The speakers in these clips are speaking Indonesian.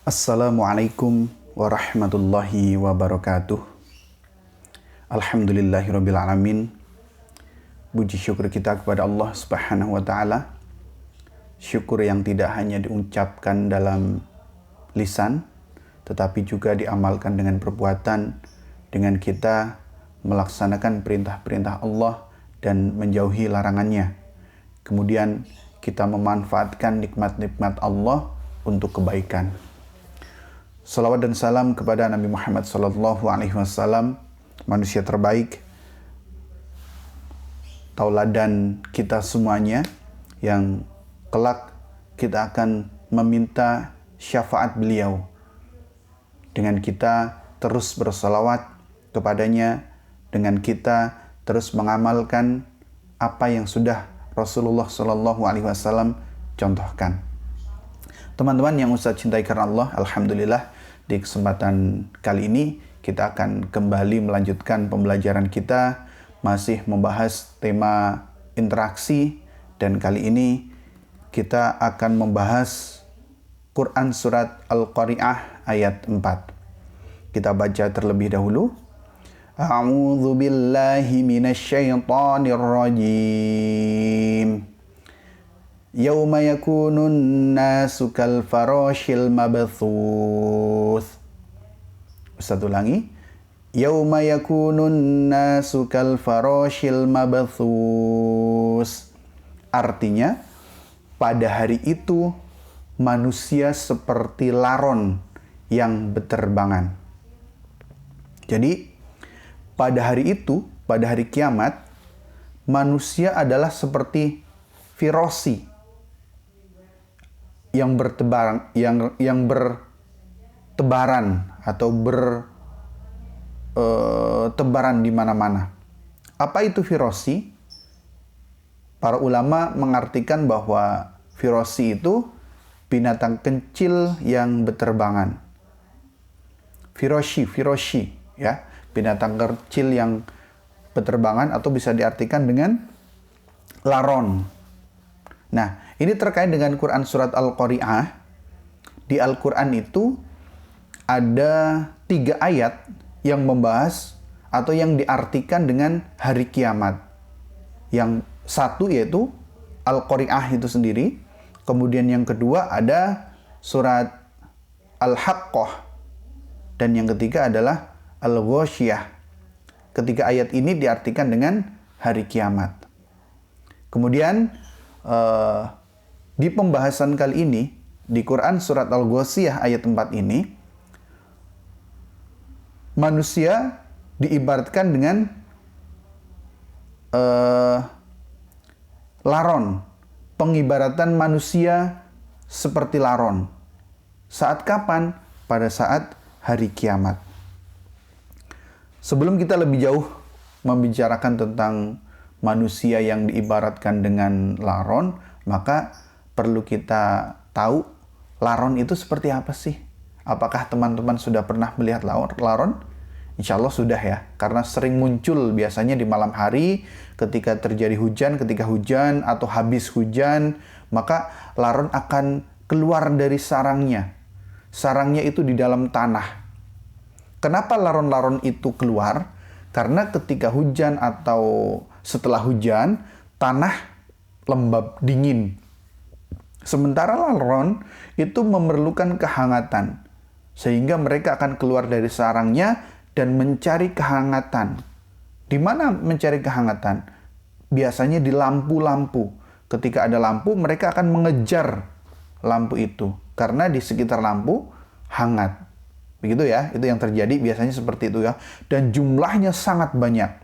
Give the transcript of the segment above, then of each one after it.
Assalamualaikum warahmatullahi wabarakatuh. Alhamdulillahirabbil alamin. Puji syukur kita kepada Allah Subhanahu wa taala. Syukur yang tidak hanya diucapkan dalam lisan, tetapi juga diamalkan dengan perbuatan, dengan kita melaksanakan perintah-perintah Allah dan menjauhi larangannya. Kemudian kita memanfaatkan nikmat-nikmat Allah untuk kebaikan. Salawat dan salam kepada Nabi Muhammad SAW, manusia terbaik, tauladan kita semuanya, yang kelak kita akan meminta syafaat beliau dengan kita terus bersalawat kepadanya, dengan kita terus mengamalkan apa yang sudah Rasulullah SAW contohkan. Teman-teman yang Ustaz cintai karena Allah, alhamdulillah di kesempatan kali ini kita akan kembali melanjutkan pembelajaran kita, masih membahas tema interaksi, dan kali ini kita akan membahas Quran surat Al-Qari'ah ayat 4. Kita baca terlebih dahulu. A'udzu billahi minasyaitonir rajim. Yauma yakunun nasu kal farashil mabthuth. Ustaz ulangi. Yauma yakunun nasu kal farashil mabthuth. Artinya, pada hari itu manusia seperti laron yang beterbangan. Jadi, pada hari itu, pada hari kiamat, manusia adalah seperti firosi yang bertebaran, yang bertebaran atau bertebaran di mana-mana. Apa itu firosi? Para ulama mengartikan bahwa firosi itu binatang kecil yang beterbangan. Firoshi, ya, binatang kecil yang beterbangan, atau bisa diartikan dengan laron. Nah, ini terkait dengan Quran surat Al-Qari'ah. Di Al-Quran itu ada 3 ayat yang membahas atau yang diartikan dengan hari kiamat. Yang satu yaitu Al-Qari'ah itu sendiri. Kemudian yang kedua ada surat Al-Haqqah. Dan yang ketiga adalah Al-Ghasyiyah. Ketiga ayat ini diartikan dengan hari kiamat. Kemudian di pembahasan kali ini, di Quran surat Al-Ghasyiyah ayat 4 ini, manusia diibaratkan dengan laron. Pengibaratan manusia seperti laron. Saat kapan? Pada saat hari kiamat. Sebelum kita lebih jauh membicarakan tentang manusia yang diibaratkan dengan laron, maka perlu kita tahu laron itu seperti apa sih? Apakah teman-teman sudah pernah melihat laron? Insya Allah sudah ya, karena sering muncul biasanya di malam hari ketika terjadi hujan, ketika hujan atau habis hujan, maka laron akan keluar dari sarangnya. Sarangnya itu di dalam tanah. Kenapa laron-laron itu keluar? Karena ketika hujan atau setelah hujan, tanah lembab, dingin. Sementara laron itu memerlukan kehangatan. Sehingga mereka akan keluar dari sarangnya dan mencari kehangatan. Di mana mencari kehangatan? Biasanya di lampu-lampu. Ketika ada lampu, mereka akan mengejar lampu itu. Karena di sekitar lampu hangat. Begitu ya, itu yang terjadi biasanya seperti itu ya. Dan jumlahnya sangat banyak.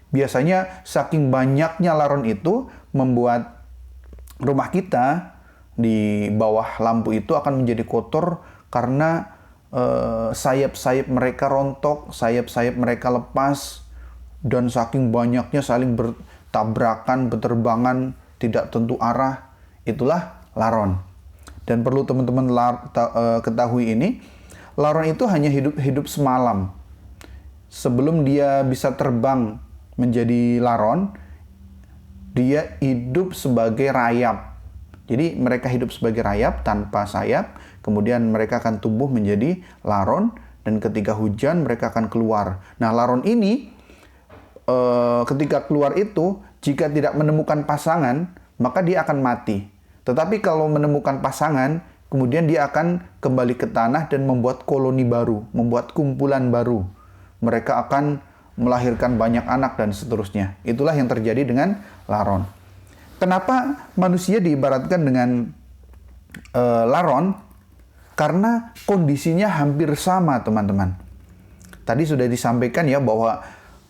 Biasanya saking banyaknya laron itu membuat rumah kita di bawah lampu itu akan menjadi kotor karena sayap-sayap mereka rontok, sayap-sayap mereka lepas, dan saking banyaknya saling bertabrakan, berterbangan, tidak tentu arah. Itulah laron. Dan perlu teman-teman ketahui ini, laron itu hanya hidup semalam. Sebelum dia bisa terbang menjadi laron, dia hidup sebagai rayap. Jadi mereka hidup sebagai rayap tanpa sayap, kemudian mereka akan tumbuh menjadi laron, dan ketika hujan mereka akan keluar. Nah, laron ini ketika keluar itu, jika tidak menemukan pasangan, maka dia akan mati. Tetapi kalau menemukan pasangan, kemudian dia akan kembali ke tanah dan membuat koloni baru, membuat kumpulan baru. Mereka akan melahirkan banyak anak dan seterusnya. Itulah yang terjadi dengan laron. Kenapa manusia diibaratkan dengan laron? Karena kondisinya hampir sama, teman-teman. Tadi sudah disampaikan ya bahwa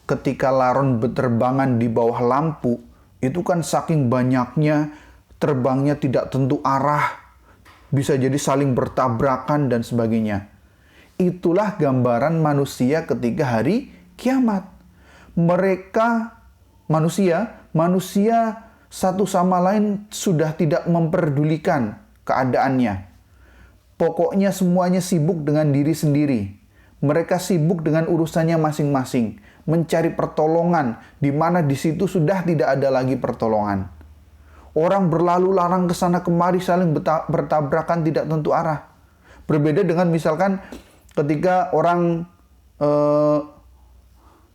ketika laron berterbangan di bawah lampu, itu kan saking banyaknya, terbangnya tidak tentu arah, bisa jadi saling bertabrakan dan sebagainya. Itulah gambaran manusia ketika hari kiamat. Mereka, manusia satu sama lain sudah tidak memperdulikan keadaannya. Pokoknya semuanya sibuk dengan diri sendiri. Mereka sibuk dengan urusannya masing-masing, mencari pertolongan, di mana di situ sudah tidak ada lagi pertolongan. Orang berlalu larang ke sana kemari saling bertabrakan tidak tentu arah. Berbeda dengan misalkan ketika orang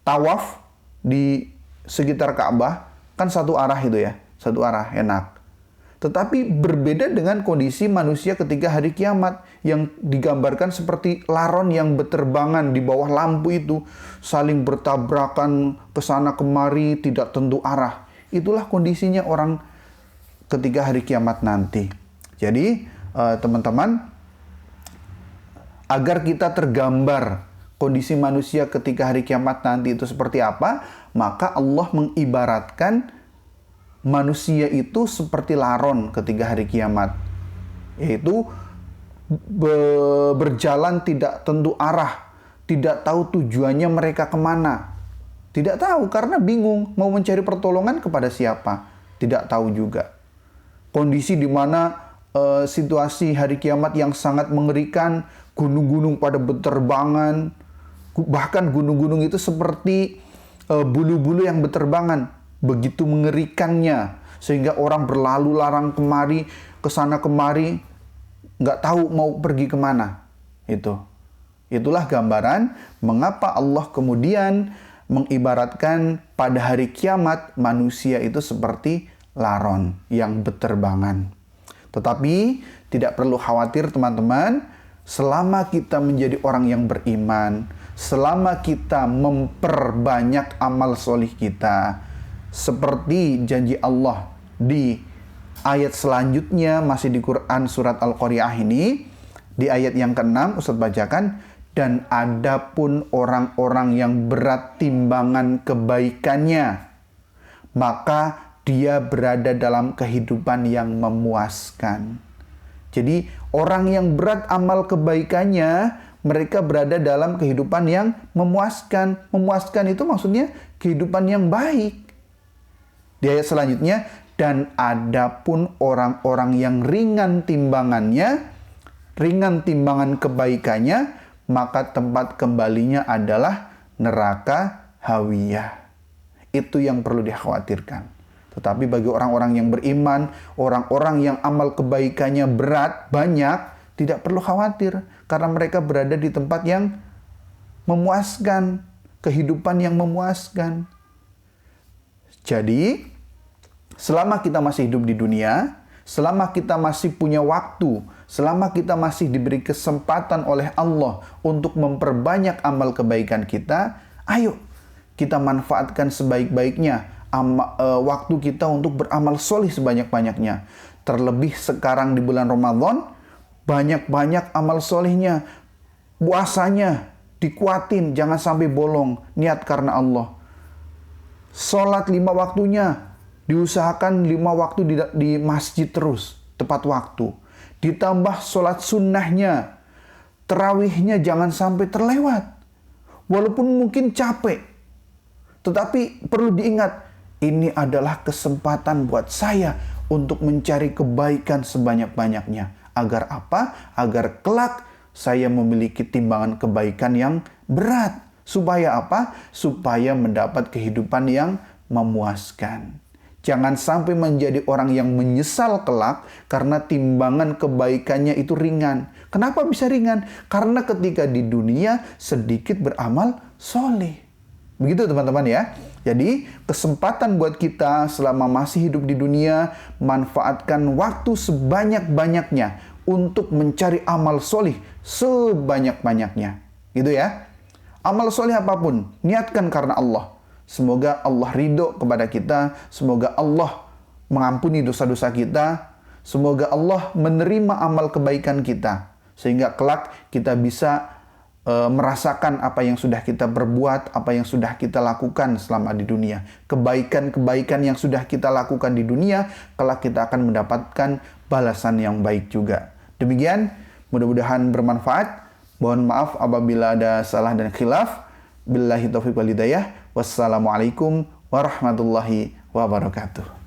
tawaf di sekitar Ka'bah, kan satu arah itu ya, satu arah, enak. Tetapi berbeda dengan kondisi manusia ketika hari kiamat yang digambarkan seperti laron yang berterbangan di bawah lampu itu, saling bertabrakan ke sana kemari tidak tentu arah. Itulah kondisinya orang ketika hari kiamat nanti. Jadi teman-teman, agar kita tergambar kondisi manusia ketika hari kiamat nanti itu seperti apa, maka Allah mengibaratkan manusia itu seperti laron ketika hari kiamat, yaitu berjalan tidak tentu arah, tidak tahu tujuannya mereka kemana, tidak tahu karena bingung mau mencari pertolongan kepada siapa, tidak tahu juga. Kondisi di mana situasi hari kiamat yang sangat mengerikan, gunung-gunung pada berterbangan, bahkan gunung-gunung itu seperti bulu-bulu yang berterbangan. Begitu mengerikannya, sehingga orang berlalu larang kemari, kesana kemari, nggak tahu mau pergi kemana. Itulah gambaran mengapa Allah kemudian mengibaratkan pada hari kiamat manusia itu seperti laron yang berterbangan. Tetapi tidak perlu khawatir teman-teman, selama kita menjadi orang yang beriman, selama kita memperbanyak amal solih kita, seperti janji Allah di ayat selanjutnya masih di Quran surat Al-Qari'ah ini, di ayat yang ke-6 Ustaz bacakan, dan adapun orang-orang yang berat timbangan kebaikannya, maka dia berada dalam kehidupan yang memuaskan. Jadi orang yang berat amal kebaikannya, mereka berada dalam kehidupan yang memuaskan. Memuaskan itu maksudnya kehidupan yang baik. Di ayat selanjutnya, dan adapun orang-orang yang ringan timbangannya, ringan timbangan kebaikannya, maka tempat kembalinya adalah neraka hawiyah. Itu yang perlu dikhawatirkan. Tetapi bagi orang-orang yang beriman, orang-orang yang amal kebaikannya berat, banyak, tidak perlu khawatir. Karena mereka berada di tempat yang memuaskan, kehidupan yang memuaskan. Jadi, selama kita masih hidup di dunia, selama kita masih punya waktu, selama kita masih diberi kesempatan oleh Allah untuk memperbanyak amal kebaikan kita, ayo kita manfaatkan sebaik-baiknya waktu kita untuk beramal solih sebanyak-banyaknya. Terlebih sekarang di bulan Ramadan, banyak-banyak amal solihnya, puasanya dikuatin, jangan sampai bolong, niat karena Allah. Sholat 5 waktunya, diusahakan 5 waktu di masjid terus, tepat waktu. Ditambah sholat sunnahnya, terawihnya jangan sampai terlewat. Walaupun mungkin capek, tetapi perlu diingat, ini adalah kesempatan buat saya untuk mencari kebaikan sebanyak-banyaknya. Agar apa? Agar kelak saya memiliki timbangan kebaikan yang berat. Supaya apa? Supaya mendapat kehidupan yang memuaskan. Jangan sampai menjadi orang yang menyesal kelak karena timbangan kebaikannya itu ringan. Kenapa bisa ringan? Karena ketika di dunia sedikit beramal soleh. Begitu teman-teman ya. Jadi kesempatan buat kita selama masih hidup di dunia, manfaatkan waktu sebanyak-banyaknya untuk mencari amal soleh sebanyak-banyaknya. Gitu ya. Amal soleh apapun, niatkan karena Allah. Semoga Allah ridho kepada kita. Semoga Allah mengampuni dosa-dosa kita. Semoga Allah menerima amal kebaikan kita. Sehingga kelak kita bisa merasakan apa yang sudah kita berbuat, apa yang sudah kita lakukan selama di dunia. Kebaikan-kebaikan yang sudah kita lakukan di dunia, kelak kita akan mendapatkan balasan yang baik juga. Demikian, mudah-mudahan bermanfaat. Mohon maaf apabila ada salah dan khilaf. Billahi taufiq wal hidayah. Wassalamualaikum warahmatullahi wabarakatuh.